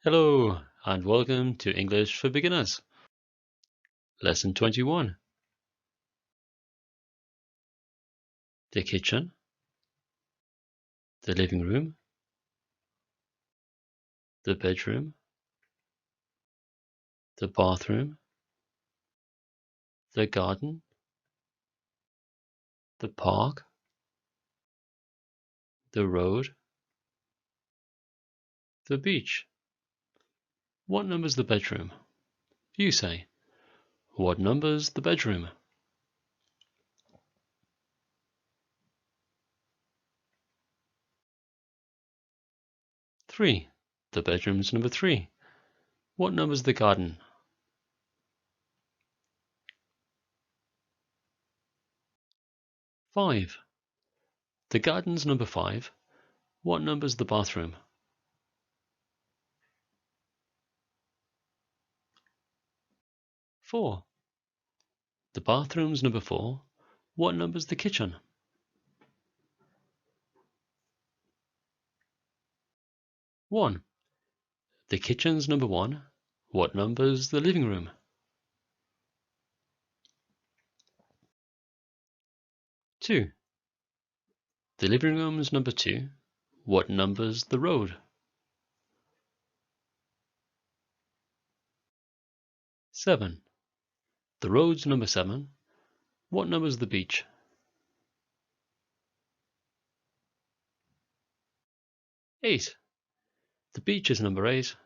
Hello and welcome to English for Beginners. Lesson 21. The kitchen, the living room, the bedroom, the bathroom, the garden, the park, the road, the beach. What number's the bedroom? You say. What number's the bedroom? Three. The bedroom's number 3. What number's the garden? 5. The garden's number 5. What number's the bathroom? 4. The bathroom's number 4. What number's the kitchen? 1. The kitchen's number 1. What number's the living room? 2. The living room's number 2. What number's the road? 7. The road's number 7. What number's the beach? 8. The beach is number 8.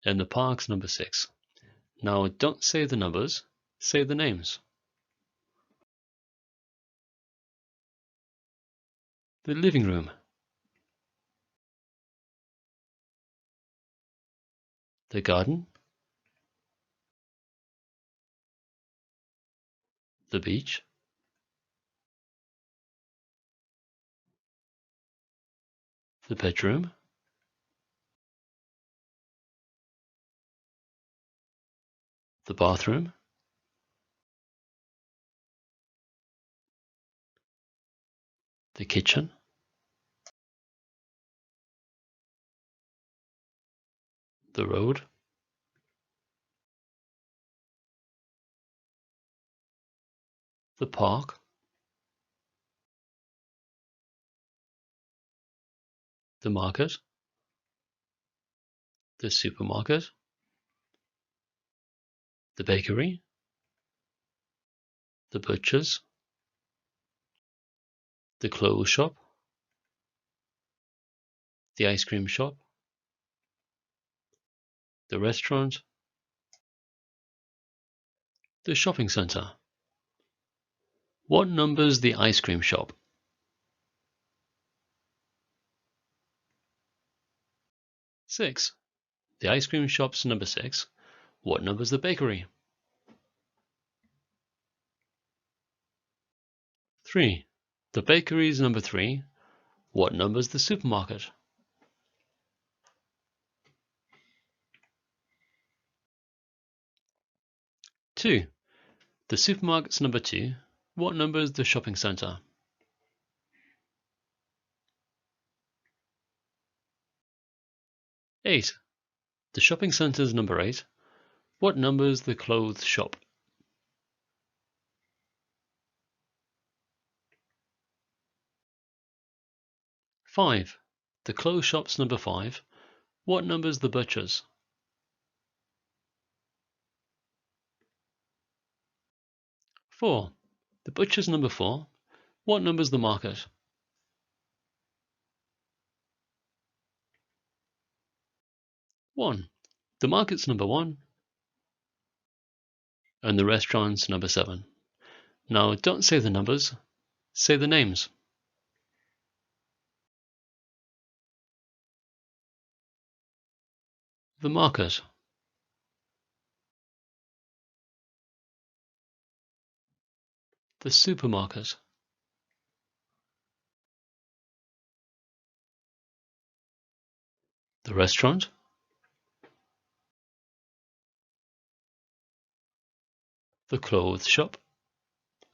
And the park's number 6. Now don't say the numbers, say the names. The living room. The garden. The beach. The bedroom. The bathroom. The kitchen. The road. The park. The market. The supermarket. The bakery. The butcher's. The clothes shop. The ice cream shop. The restaurant. The shopping center. What number's the ice cream shop? 6. The ice cream shop's number 6. What number's the bakery? 3. The bakery's number 3. What number's the supermarket? 2. The supermarket's number 2. What number's the shopping center? 8. The shopping center's number 8. What number's the clothes shop? 5. The clothes shop's number 5. What number's the butcher's? 4. The butcher's number 4. What number's the market? 1. The market's number 1. And the restaurant's number 7. Now don't say the numbers, say the names. The market. The supermarket. The restaurant. The clothes shop.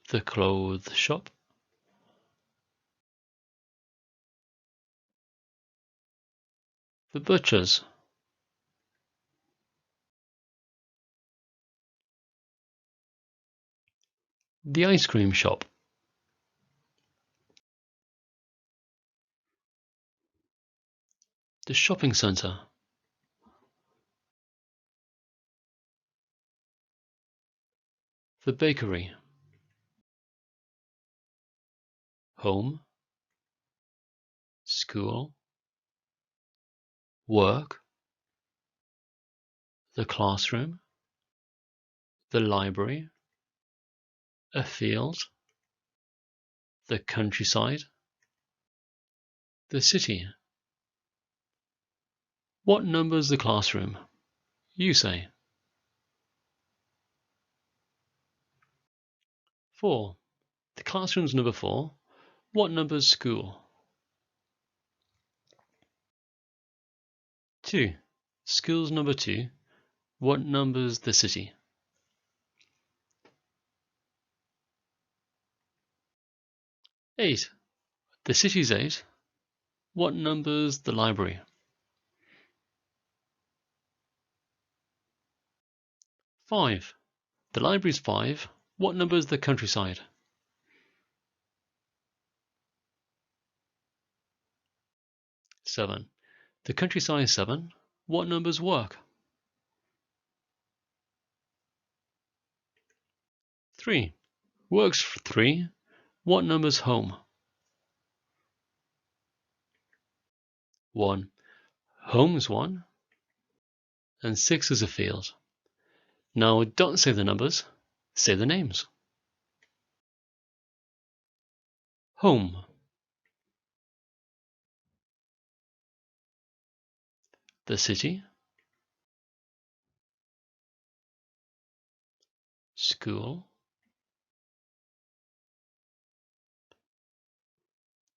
The clothes shop. The butcher's. The ice cream shop. The shopping centre. The bakery. Home. School. Work. The classroom. The library. A field. The countryside. The city. What number's the classroom? You say. 4. The classroom's number 4. What number's school? 2. School's number 2. What number's the city? 8. The city's 8. What number's the library? 5. The library's 5. What number's the countryside? 7. The countryside is 7. What number's work? 3. Work's 3. What number's home? 1. Home's 1. And 6 is a field. Now don't say the numbers, say the names. Home. The city. School.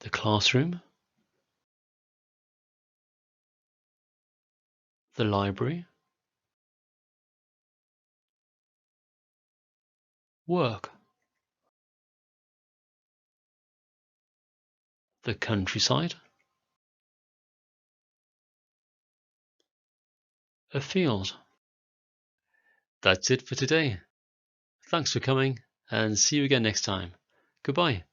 The classroom. The library. Work. The countryside. A field. That's it for today. Thanks for coming, and see you again next time. Goodbye.